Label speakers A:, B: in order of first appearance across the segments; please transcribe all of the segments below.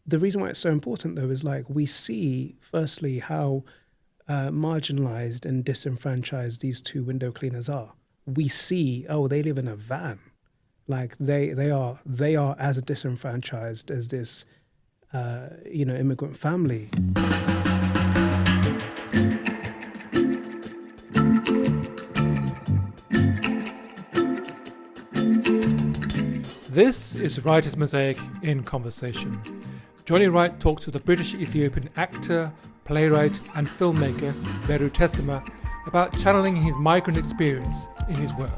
A: the reason why it's so important, though, is like we see, firstly, how marginalized and disenfranchised these two window cleaners are. We see, oh, they live in a van. Like they are as disenfranchised as this, immigrant family.
B: This is Writer's Mosaic in Conversation. Jonny Wright talks to the British-Ethiopian actor, playwright and filmmaker Beru Tessema about channeling his migrant experience in his work.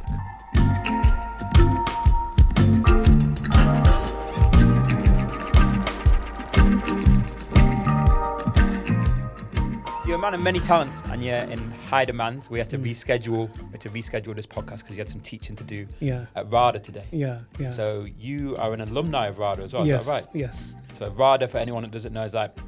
C: You're a man of many talents and you're in high demand. We had to reschedule this podcast because you had some teaching to do at RADA today.
A: Yeah.
C: So you are an alumni of RADA as well,
A: Yes,
C: is that right?
A: Yes.
C: So RADA, for anyone that doesn't know, is like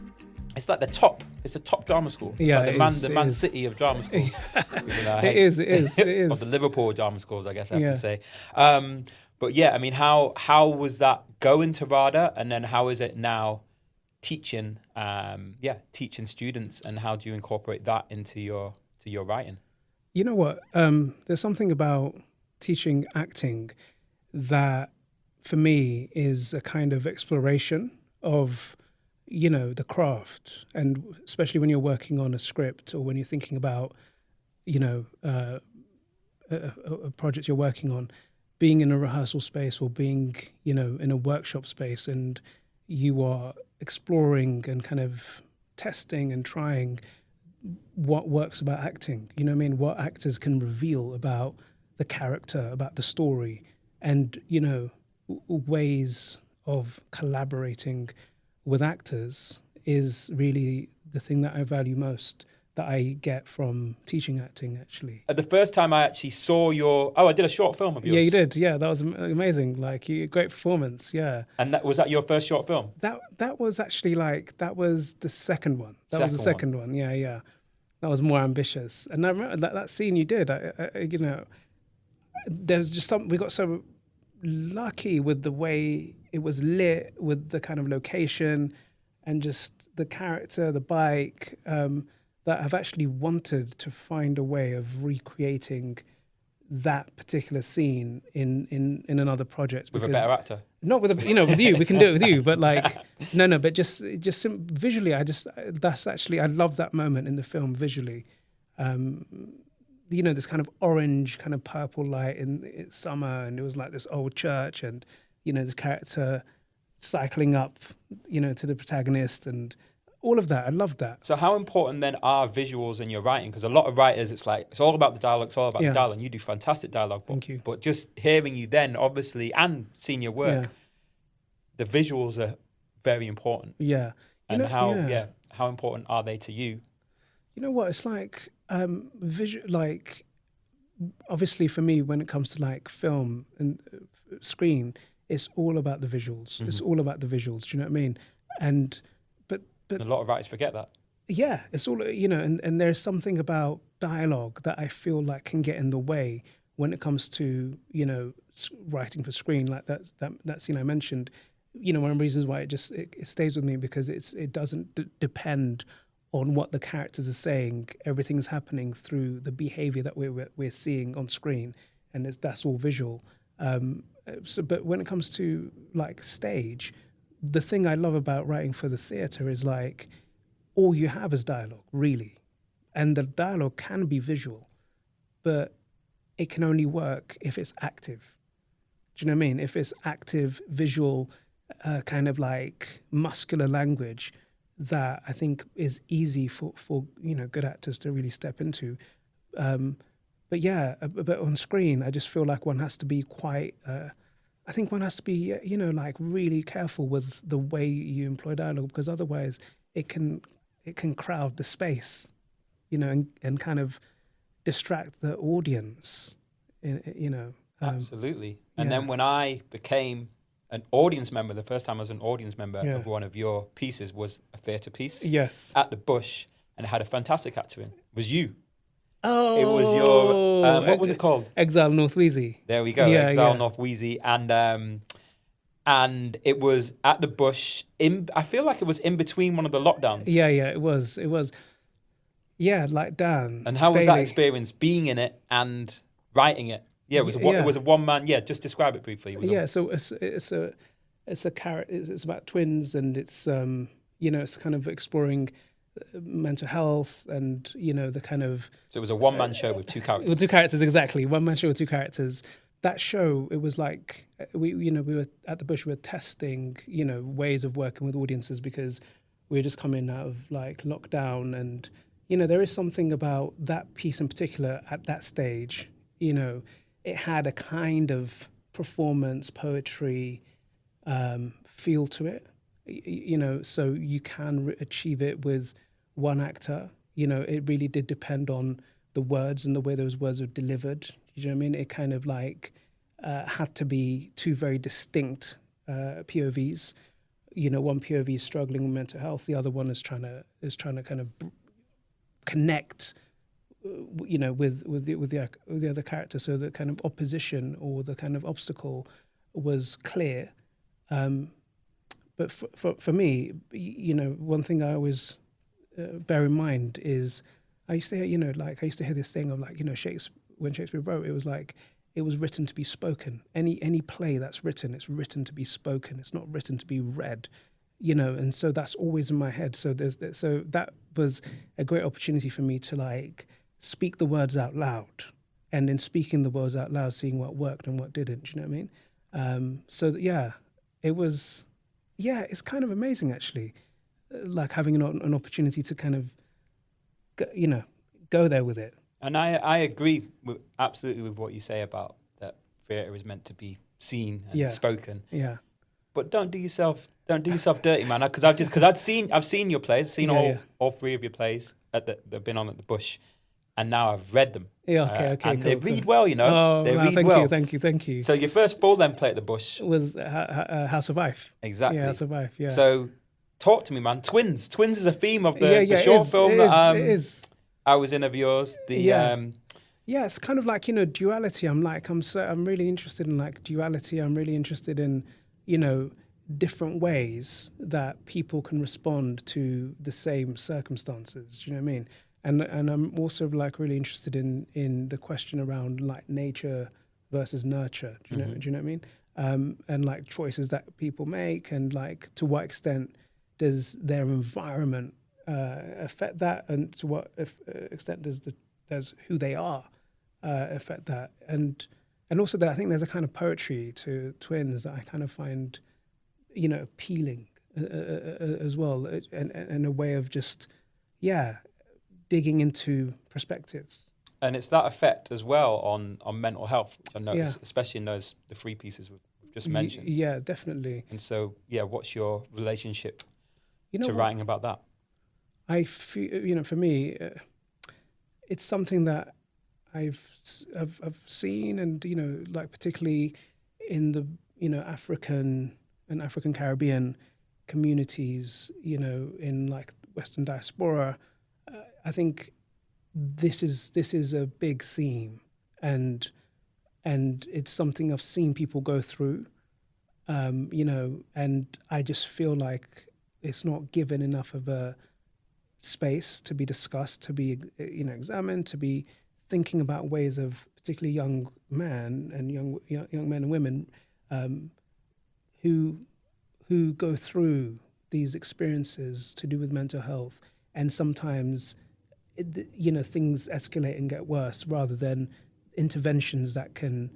C: it's the top drama school. It's like the Man City of drama schools.
A: It is.
C: Of the Liverpool drama schools, I guess I have to say. But yeah, I mean, how was that going to RADA, and then how is it now teaching students, and how do you incorporate that into your writing?
A: You know what? There's something about teaching acting that, for me, is a kind of exploration of, the craft, and especially when you're working on a script or when you're thinking about, a project you're working on, being in a rehearsal space or being, in a workshop space, and you are exploring and kind of testing and trying what works about acting. You know what I mean? What actors can reveal about the character, about the story, and, ways of collaborating with actors is really the thing that I value most, that I get from teaching acting, actually.
C: The first time I actually saw I did a short film of yours.
A: Yeah, you did. Yeah, that was amazing. Like, great performance. Yeah.
C: And was that your first short film?
A: That was actually that was the second one. That was the second one. Yeah. That was more ambitious. And I remember that scene you did. There's just we got so lucky with the way it was lit, with the kind of location, and just the character, the bike. That I've actually wanted to find a way of recreating that particular scene in another project.
C: With a better actor?
A: Not with with you. We can do it with you, but but just visually, that's actually, I love that moment in the film visually. This kind of orange, kind of purple light it's summer, and it was like this old church, and this character cycling up, to the protagonist, and all of that. I love that.
C: So how important then are visuals in your writing? Because a lot of writers, it's all about the dialogue, the dialogue. And you do fantastic dialogue.
A: Thank you.
C: But just hearing you then, obviously, and seeing your work, the visuals are very important.
A: Yeah.
C: And how important are they to you?
A: You know what? It's like obviously for me, when it comes to film and screen, it's all about the visuals. Mm-hmm. It's all about the visuals. Do you know what I mean? And
C: a lot of writers forget that.
A: Yeah, it's all, and there's something about dialogue that I feel like can get in the way when it comes to, writing for screen, like that scene I mentioned. One of the reasons why it stays with me, because it doesn't depend on what the characters are saying. Everything is happening through the behavior that we're seeing on screen, and that's all visual. But when it comes to stage, the thing I love about writing for the theatre is all you have is dialogue, really. And the dialogue can be visual, but it can only work if it's active. Do you know what I mean? If it's active, visual, kind of muscular language that I think is easy for good actors to really step into. But on screen, I just feel like one has to be quite... I think one has to be, really careful with the way you employ dialogue, because otherwise it can crowd the space, and kind of distract the audience,
C: Absolutely. And then when I became an audience member, the first time I was an audience member of one of your pieces was a theatre piece.
A: Yes.
C: At the Bush, and it had a fantastic actor in. It was you.
A: Oh,
C: it was your what was it called?
A: Exile North Wheezy.
C: There we go. Exile North Wheezy, and and it was at the Bush. I feel like it was in between one of the lockdowns.
A: Yeah, it was. Yeah, like Dan.
C: And how was
A: Bailey.
C: that experience being in it and writing it? Yeah, it was a one man. Yeah, just describe it briefly.
A: So it's a character. It's about twins, and it's it's kind of exploring mental health, and the kind of.
C: So it was a one man show with two characters.
A: With two characters, exactly. One man show with two characters. That show, it was like we were at the Bush. We were testing ways of working with audiences because we were just coming out of like lockdown, and there is something about that piece in particular at that stage. It had a kind of performance, poetry feel to it, so you can achieve it with one actor. It really did depend on the words and the way those words were delivered. You know what I mean? It kind of like had to be two very distinct POVs. One POV is struggling with mental health, the other one is trying to kind of connect with the other character, so the kind of opposition or the kind of obstacle was clear. But for me, one thing I always bear in mind is I used to hear this thing of like Shakespeare, when Shakespeare wrote, it was like it was written to be spoken. Any play that's written, it's written to be spoken. It's not written to be read. And so that's always in my head. So so that was a great opportunity for me to like speak the words out loud, and in speaking the words out loud, seeing what worked and what didn't. Do you know what I mean? It was, it's kind of amazing actually, like having an opportunity to kind of, go there with it.
C: And I agree absolutely with what you say about that theatre is meant to be seen and spoken.
A: Yeah.
C: But don't do yourself dirty, man. Because I've seen your plays, all three of your plays they've been on at the Bush, and now I've read them.
A: Yeah, okay,
C: and
A: cool,
C: they read well,
A: Oh,
C: they read
A: thank
C: well.
A: Thank you.
C: So your first full length play at the Bush
A: was House of Life.
C: Exactly.
A: Yeah, House of Life. Yeah.
C: So talk to me, man. Twins is a theme of the short film that
A: it is.
C: I was in of yours.
A: It's kind of like duality. I'm really interested in like duality. I'm really interested in different ways that people can respond to the same circumstances. Do you know what I mean? And I'm also like really interested in the question around like nature versus nurture. Do you know what I mean? And like choices that people make, and like to what extent does their environment affect that, and to what extent does who they are affect that, and also that I think there's a kind of poetry to twins that I kind of find appealing as well, and a way of just digging into perspectives.
C: And it's that effect as well on mental health, which I noticed, especially in the three pieces we've just mentioned.
A: Yeah, definitely.
C: And so, what's your relationship to
A: what?
C: writing about that?
A: I feel, for me, it's something that I've seen, and like particularly in the African and African Caribbean communities, in like Western diaspora, I think this is a big theme, and it's something I've seen people go through, and I just feel like it's not given enough of a space to be discussed, to be examined, to be thinking about ways of particularly young men and young men and women who go through these experiences to do with mental health, and sometimes things escalate and get worse rather than interventions that can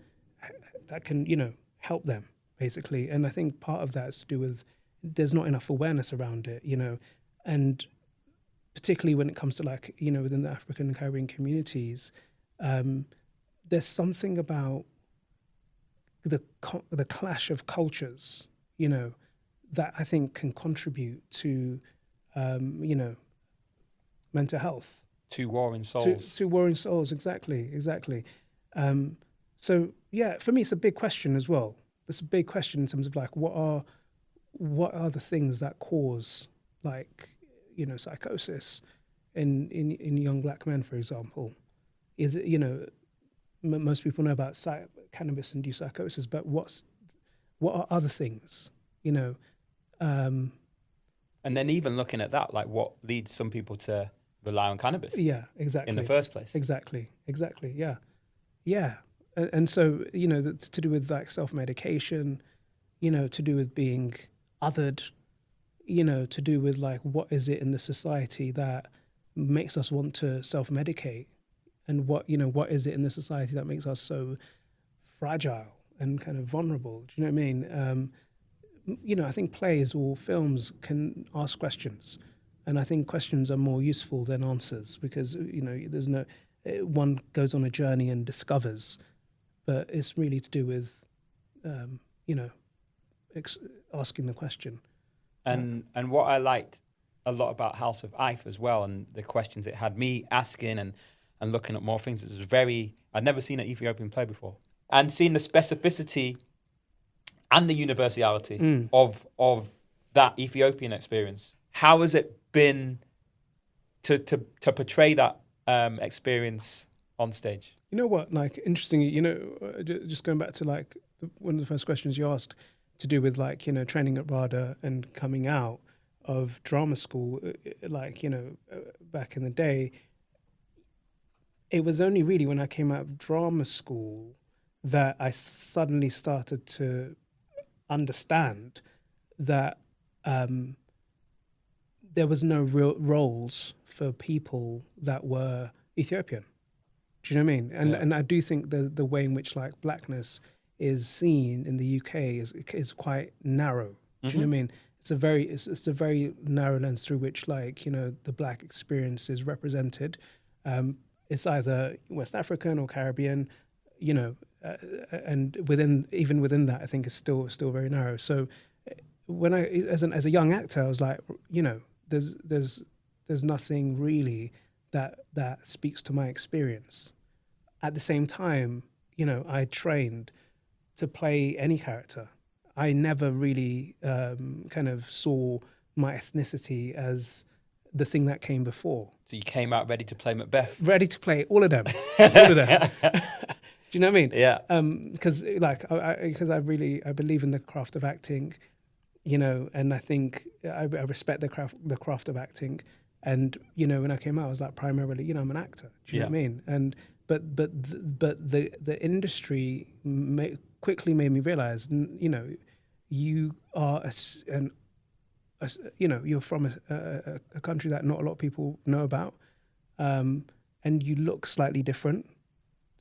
A: help them basically. And I think part of that is to do with there's not enough awareness around it, and particularly when it comes to like within the African and Caribbean communities, there's something about the clash of cultures, that I think can contribute to mental health.
C: Two warring souls.
A: Two warring souls, exactly. So for me, it's a big question as well. It's a big question in terms of like what are the things that cause like psychosis in young black men, for example. Is it most people know about cannabis-induced psychosis, but what are other things, you know?
C: And then even looking at that, like what leads some people to rely on cannabis
A: Yeah, exactly.
C: in the first place.
A: Exactly. Yeah. Yeah. And so, you know, to do with like self-medication, you know, to do with being othered, you know, to do with like what is it in the society that makes us want to self-medicate, and what is it in the society that makes us so fragile and kind of vulnerable? Do you know what I mean? You know, I think plays or films can ask questions, and I think questions are more useful than answers, because, you know, there's no one goes on a journey and discovers, but it's really to do with, you know, asking the question.
C: And what I liked a lot about House of Ife as well, and the questions it had me asking and looking at more things, it was I'd never seen an Ethiopian play before, and seeing the specificity and the universality of that Ethiopian experience. How has it been to portray that experience on stage?
A: You know what, like, interesting, you know, just going back to like one of the first questions you asked, to do with like, you know, training at RADA and coming out of drama school, like, you know, back in the day, it was only really when I came out of drama school that I suddenly started to understand that there was no real roles for people that were Ethiopian. Do you know what I mean? And I do think the way in which like blackness is seen in the UK is quite narrow. Do you know what I mean? It's a very narrow lens through which, like, you know, the black experience is represented. It's either West African or Caribbean, you know, and even within that, I think it's still very narrow. So when as a young actor, I was like, you know, there's nothing really that speaks to my experience. At the same time, you know, I trained to play any character. I never really kind of saw my ethnicity as the thing that came before.
C: So you came out ready to play Macbeth?
A: Ready to play all of them. All of them. Do you know what I mean?
C: Yeah.
A: Because I believe in the craft of acting, you know, and I think I respect the craft of acting. And, you know, when I came out, I was like, primarily, you know, I'm an actor. Do you know what I mean? And but the industry quickly made me realize, you know, you are you know, you're from a country that not a lot of people know about, and you look slightly different,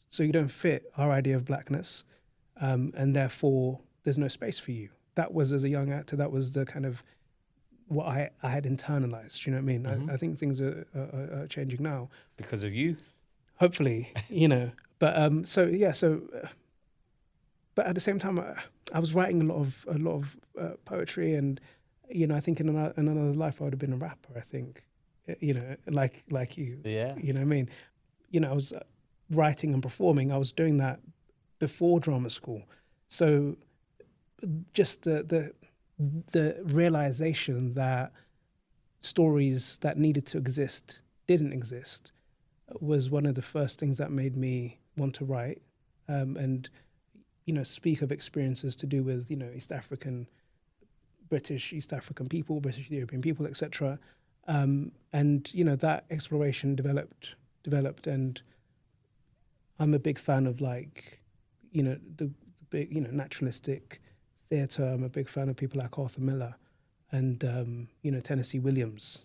A: so you don't fit our idea of blackness, and therefore there's no space for you. That was, as a young actor, that was the kind of what I had internalized. You know what I mean? I think things are changing now
C: because of you.
A: Hopefully, you know. But but at the same time, I was writing a lot of poetry, and, you know, I think in another life I would have been a rapper. I think, you know, like you.
C: Yeah.
A: You know what I mean? You know, I was writing and performing. I was doing that before drama school. So just the realization that stories that needed to exist didn't exist was one of the first things that made me want to write, and, you know, speak of experiences to do with, you know, British East African people, British Ethiopian people, etc. And, you know, that exploration developed, and I'm a big fan of, like, you know, the big, you know, naturalistic theatre. I'm a big fan of people like Arthur Miller and, you know, Tennessee Williams.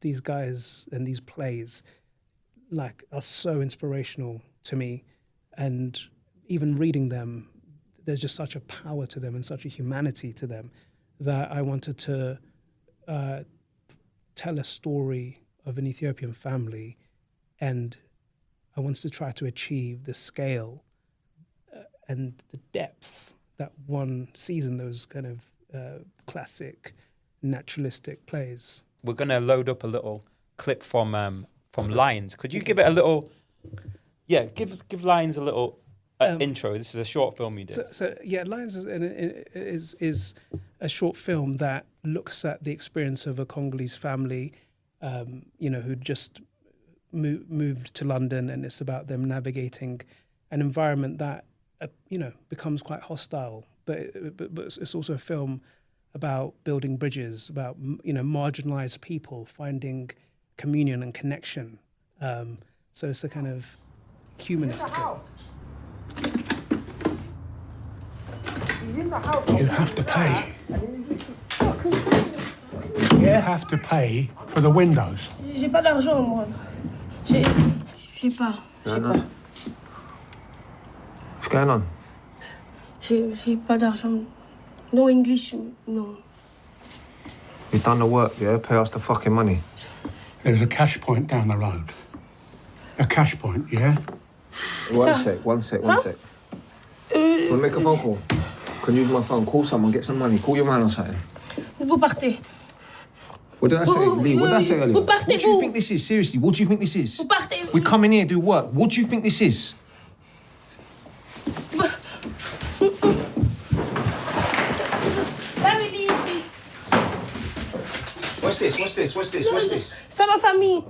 A: These guys and these plays, like, are so inspirational to me, and even reading them, there's just such a power to them and such a humanity to them that I wanted to tell a story of an Ethiopian family, and I wanted to try to achieve the scale and the depth that one sees in those kind of classic naturalistic plays.
C: We're going to load up a little clip from Lions. Could you give it a little? Yeah, give Lions a little intro. This is a short film you did.
A: So yeah, Lions is a short film that looks at the experience of a Congolese family, you know, who just moved to London, and it's about them navigating an environment that, you know, becomes quite hostile but it's also a film about building bridges, about marginalized people finding communion and connection. So it's a kind of humanist film.
D: You have to pay. You have to pay for the windows.
E: J'ai pas d'argent, moi. J'ai pas.
F: What's going on?
E: J'ai pas d'argent. No English, no.
F: You've done the work, yeah? Pay us the fucking money.
D: There's a cash point down the road. A cash point, yeah?
F: One sec. Want to make a phone call? Can you use my phone? Call someone, get some money. Call your man or something.
E: Vous partez.
F: What did I say, Lee? What did I say earlier?
E: Vous partez
F: What do you
E: où?
F: think this is? Seriously, what do you think this is?
E: Vous partez.
F: We come in here, do work. What do you think this is?
E: Famille ici.
F: What's this?
E: C'est ma famille.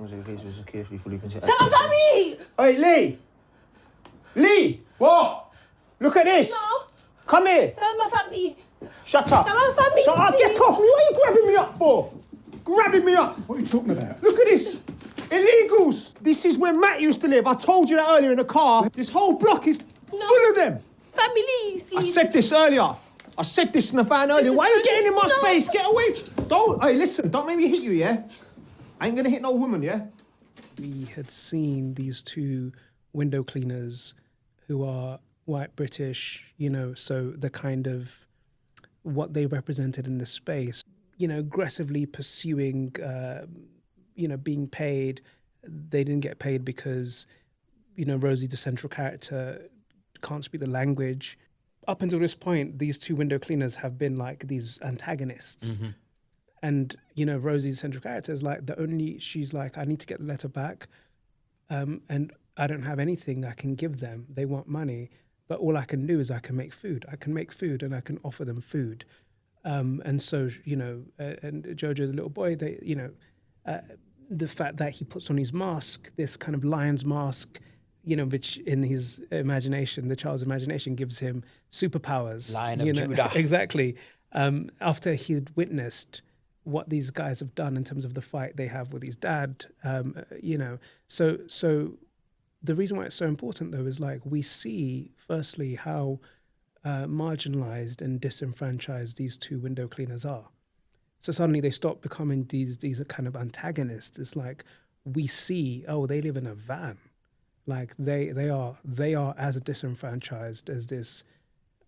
E: C'est ma famille.
G: Hey, Lee! Lee! What? Look at this!
E: Non,
G: Come here!
E: c'est ma famille.
G: Shut up!
E: C'est ma famille.
G: Shut up!
E: ici.
G: Get off me! What are you grabbing me up for? Grabbing me up!
D: What are you talking about?
G: Look at this! Illegals! This is where Matt used to live. I told you that earlier in the car. This whole block is full of them.
E: Famille ici.
G: I said this earlier. I said this in the van earlier. Why are you getting in my space? Get away! Don't! Hey, listen! Don't make me hit you, yeah? I ain't gonna hit no woman, yeah?
A: We had seen these two window cleaners who are white British, so the kind of what they represented in the space, aggressively pursuing, being paid. They didn't get paid because, Rosie, the central character, can't speak the language. Up until this point, these two window cleaners have been like these antagonists.
C: Mm-hmm.
A: And, Rosie's central character is like she's like, I need to get the letter back. And I don't have anything I can give them. They want money. But all I can do is I can make food. I can make food and I can offer them food. And so, and Jojo, the little boy, the fact that he puts on his mask, this kind of lion's mask, which in his imagination, the child's imagination gives him superpowers.
C: Lion of Judah.
A: Exactly. After he'd witnessed what these guys have done in terms of the fight they have with his dad, So the reason why it's so important, though, is like we see, firstly, how marginalized and disenfranchised these two window cleaners are. So suddenly they stop becoming these kind of antagonists. It's like we see, they live in a van. Like they are as disenfranchised as this,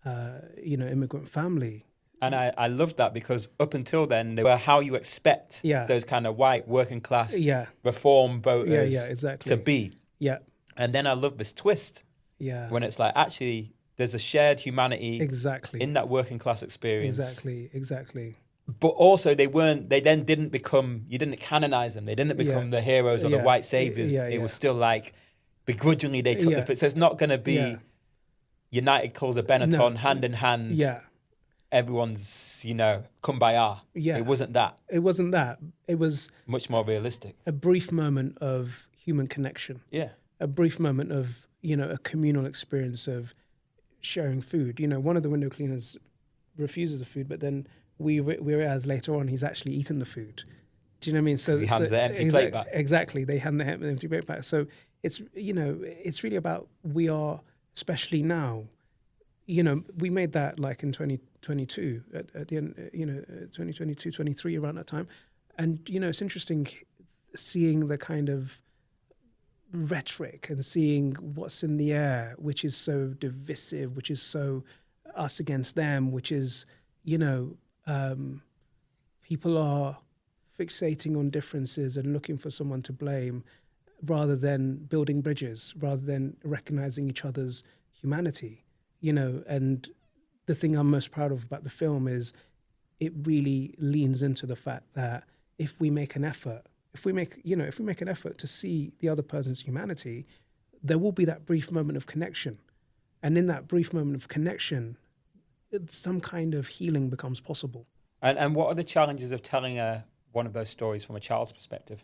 A: immigrant family.
C: And I loved that because up until then, they were how you expect those kind of white working class reform voters
A: exactly.
C: to be.
A: Yeah.
C: And then I love this twist.
A: Yeah.
C: When it's like, actually, there's a shared humanity
A: exactly
C: in that working class experience.
A: Exactly.
C: But also you didn't canonize them. They didn't become the heroes or the white saviors. It was still like, begrudgingly they took the, so it's not going to be United colours of Benetton, hand in hand.
A: Yeah.
C: Everyone's, kumbaya.
A: Yeah.
C: It wasn't that.
A: It wasn't that. It was
C: much more realistic.
A: A brief moment of human connection. Yeah. A brief moment of, a communal experience of sharing food. One of the window cleaners refuses the food, but then we realize later on he's actually eaten the food. Do you know what I mean? So
C: he hands the empty plate back.
A: Exactly. They hand the empty plate back. So it's, it's really about, we are, especially now, we made that like in 2022, at the end, 2022, 23, around that time. And, it's interesting seeing the kind of rhetoric and seeing what's in the air, which is so divisive, which is so us against them, which is, people are fixating on differences and looking for someone to blame rather than building bridges, rather than recognizing each other's humanity, and the thing I'm most proud of about the film is it really leans into the fact that if we make an effort, if we make an effort to see the other person's humanity, there will be that brief moment of connection. And in that brief moment of connection, some kind of healing becomes possible.
C: And what are the challenges of telling one of those stories from a child's perspective?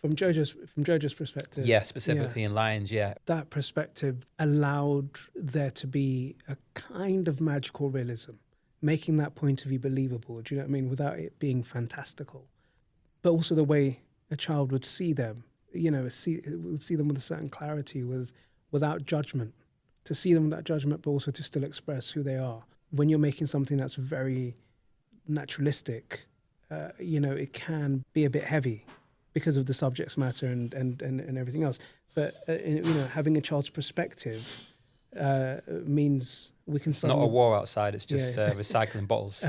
A: from Jojo's perspective.
C: Yeah, specifically in Lions, yeah.
A: That perspective allowed there to be a kind of magical realism, making that point of view believable, do you know what I mean, without it being fantastical. But also the way a child would see them, would see them with a certain clarity, without judgment, to see them without judgment, but also to still express who they are. When you're making something that's very naturalistic, it can be a bit heavy because of the subject matter and everything else. But having a child's perspective means we can.
C: It's not a war outside. It's just recycling bottles.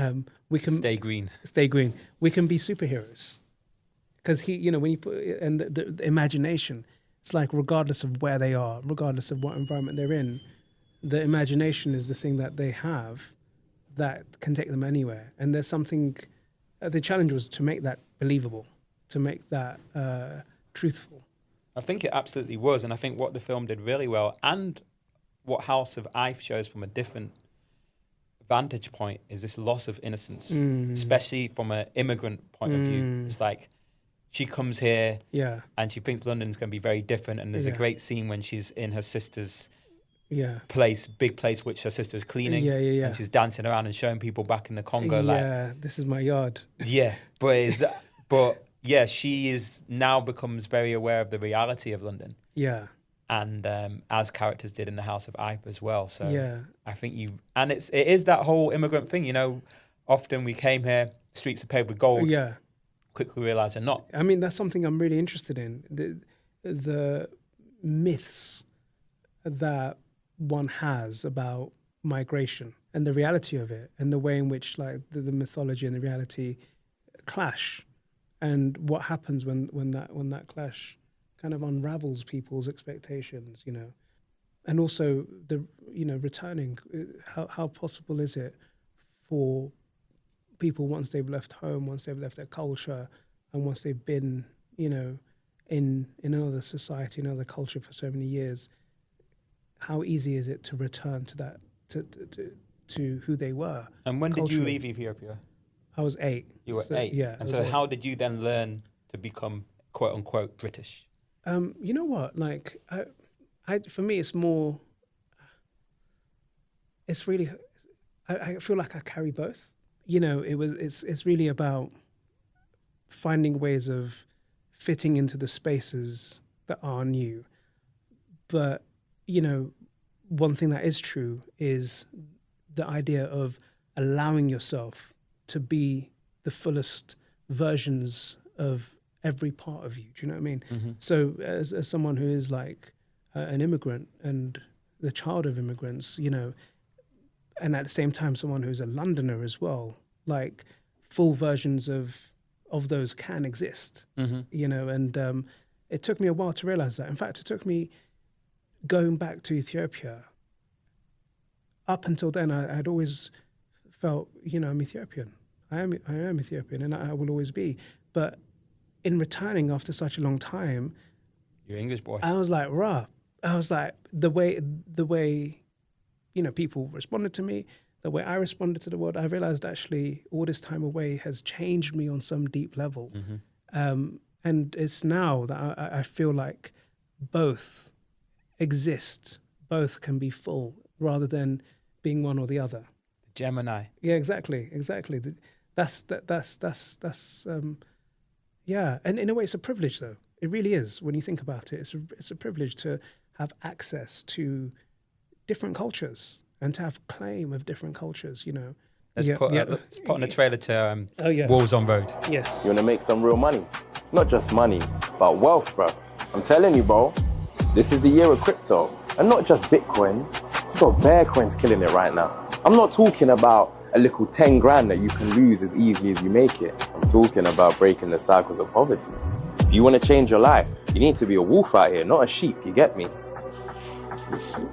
A: We can
C: stay green.
A: Stay green. We can be superheroes because when you put and the imagination, it's like regardless of where they are, regardless of what environment they're in, the imagination is the thing that they have that can take them anywhere. And there's something. The challenge was to make that believable, to make that truthful.
C: I think it absolutely was, and I think what the film did really well, and what House of Ife shows from a different vantage point, is this loss of innocence, especially from an immigrant point of view. It's like she comes here and she thinks London's going to be very different, and there's a great scene when she's in her sister's big place, which her sister is cleaning, and she's dancing around and showing people back in the Congo,
A: this is my yard.
C: But she is now becomes very aware of the reality of London.
A: Yeah.
C: And as characters did in the House of Ife as well. So I think it is that whole immigrant thing, often we came here, streets are paved with gold. Yeah. Quickly realize they're not.
A: I mean, that's something I'm really interested in. The myths that one has about migration and the reality of it, and the way in which the mythology and the reality clash, and what happens when that clash kind of unravels people's expectations, and also the returning. How possible is it for people, once they've left home, once they've left their culture, and once they've been in another society, another culture for so many years, how easy is it to return to that, to who they were? And
C: when did you leave Ethiopia?
A: I was 8.
C: You were 8?
A: Yeah.
C: And so how did you then learn to become quote unquote British?
A: You know what? For me, it's more. It's really. I feel like I carry both. It's really about finding ways of fitting into the spaces that are new. But one thing that is true is the idea of allowing yourself to be the fullest versions of every part of you. Do you know what I mean? Mm-hmm. So as someone who is an immigrant and the child of immigrants, and at the same time someone who's a Londoner as well, full versions of those can exist, and it took me a while to realize that. In fact, it took me going back to Ethiopia. Up until then, I'd always felt, I'm Ethiopian. I am Ethiopian, and I will always be. But in returning after such a long time,
C: you're English boy.
A: I was like, rah. I was like, the way, people responded to me, the way I responded to the world, I realized actually all this time away has changed me on some deep level. Mm-hmm. And it's now that I feel like both exist, both can be full, rather than being one or the other.
C: Gemini.
A: Yeah, exactly. That's yeah. And in a way, it's a privilege, though. It really is. When you think about it, it's a privilege to have access to different cultures and to have claim of different cultures.
C: Let's put on a trailer to Wolves on Road.
A: Yes.
H: You want to make some real money, not just money, but wealth, bro. I'm telling you, bro. This is the year of crypto, and not just Bitcoin. You've got bear coins killing it right now. I'm not talking about a little 10 grand that you can lose as easily as you make it. I'm talking about breaking the cycles of poverty. If you want to change your life, you need to be a wolf out here, not a sheep, you get me? Listen,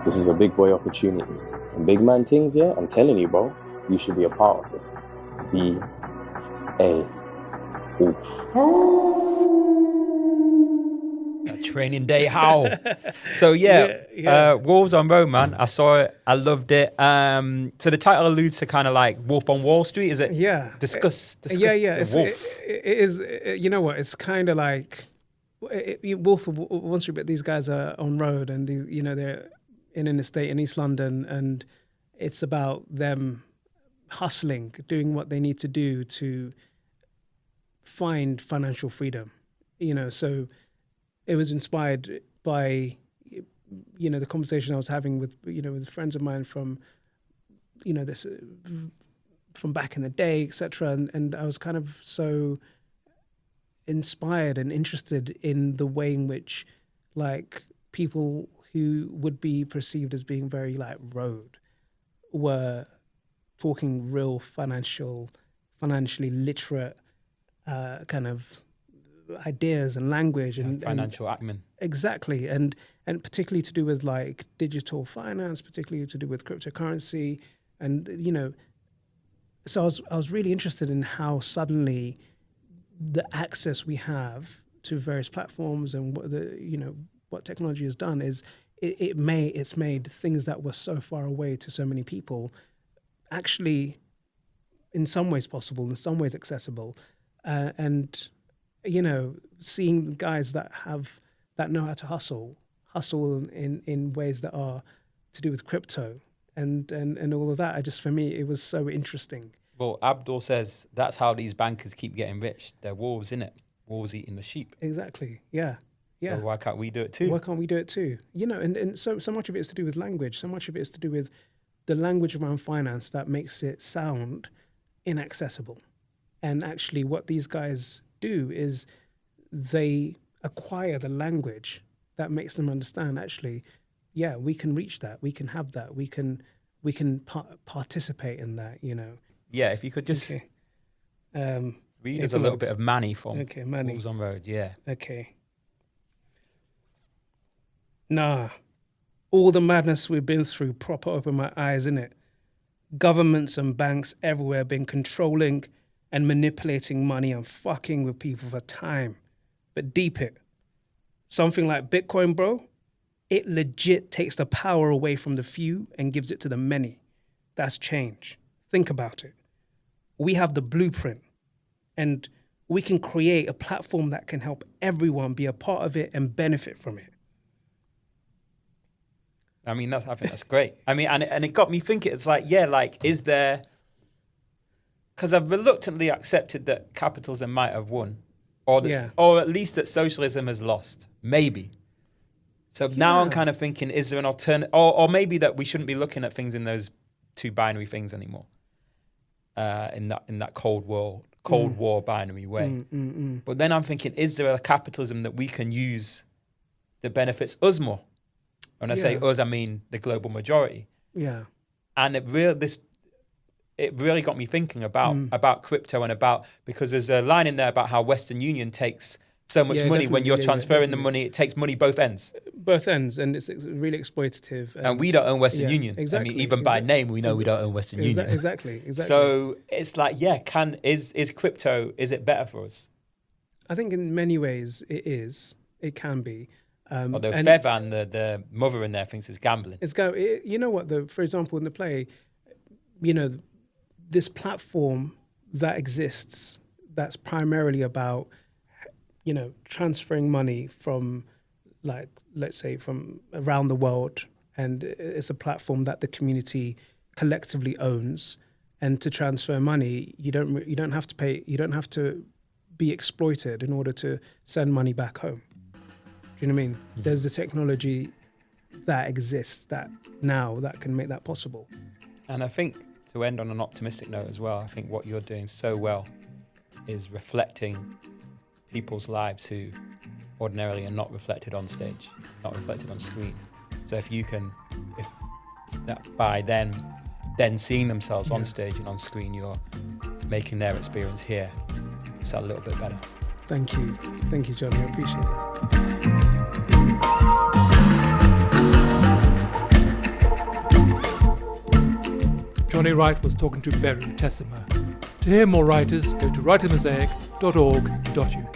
H: this is a big boy opportunity. And big man things, yeah, I'm telling you, bro, you should be a part of it. Be a wolf.
C: That training day, how? So Wolves on Road, man. I saw it. I loved it. So the title alludes to kind of like Wolf on Wall Street. Is it?
A: Yeah.
C: Discuss
A: It's,
C: the wolf.
A: it is. You know what? It's kind of like Wolf of Wall Street, but these guys are on road, and they're in an estate in East London, and it's about them hustling, doing what they need to do to find financial freedom. So it was inspired by the conversation I was having with with friends of mine from this from back in the day, etc. And I was kind of so inspired and interested in the way in which like people who would be perceived as being very like road were talking real financially literate kind of ideas and language and
C: financial acumen.
A: Exactly. And particularly to do with like digital finance, particularly to do with cryptocurrency. And, so I was really interested in how suddenly the access we have to various platforms and what technology has done is it's made things that were so far away to so many people actually in some ways possible, in some ways accessible. And seeing guys that know how to hustle in ways that are to do with crypto and all of that. For me, it was so interesting.
C: Well, Abdul says that's how these bankers keep getting rich. They're wolves, innit? Wolves eating the sheep.
A: Exactly. Yeah. Yeah.
C: So why can't we do it too?
A: Why can't we do it too? And so much of it is to do with language. So much of it is to do with the language around finance that makes it sound inaccessible. And actually what these guys do is they acquire the language that makes them understand actually, yeah, we can reach that. We can have that. We can participate in that,
C: Yeah, if you could just read us a little bit of Manny from Wolves on Road, yeah.
A: Okay. Nah, all the madness we've been through proper opened my eyes, innit? Governments and banks everywhere been controlling and manipulating money and fucking with people for time. But deep it. Something like Bitcoin, bro, it legit takes the power away from the few and gives it to the many. That's change. Think about it. We have the blueprint and we can create a platform that can help everyone be a part of it and benefit from it.
C: I think that's great. And it got me thinking, it's like, yeah, like, is there, because I've reluctantly accepted that capitalism might have won, or at least that socialism has lost, maybe. So now I'm kind of thinking, is there an alternative, or maybe that we shouldn't be looking at things in those two binary things anymore, in that Cold War binary way. But then I'm thinking, is there a capitalism that we can use that benefits us more? When I say us, I mean the global majority. Yeah. And it really got me thinking about crypto and because there's a line in there about how Western Union takes so much money when you're transferring the money. It takes money both ends.
A: Both ends, and it's really exploitative.
C: And we don't own Western Union.
A: Exactly.
C: I mean, even by name, we know we don't own Western Union.
A: Exactly.
C: So it's like, is crypto, is it better for us?
A: I think in many ways it is. It can be.
C: Although Fevan, the mother in there, thinks it's gambling.
A: You know what, for example, in the play, this platform that exists that's primarily about, transferring money from, like, let's say from around the world, and it's a platform that the community collectively owns. And to transfer money, you don't have to pay. You don't have to be exploited in order to send money back home. Do you know what I mean? Mm-hmm. There's the technology that exists that can make that possible.
C: And I think, to end on an optimistic note as well, I think what you're doing so well is reflecting people's lives who ordinarily are not reflected on stage, not reflected on screen. So if by then seeing themselves on stage and on screen, you're making their experience here it's a little bit better.
A: Thank you, Jonny. I appreciate that.
B: Jonny Wright was talking to Beru Tessema. To hear more writers, go to writermosaic.org.uk.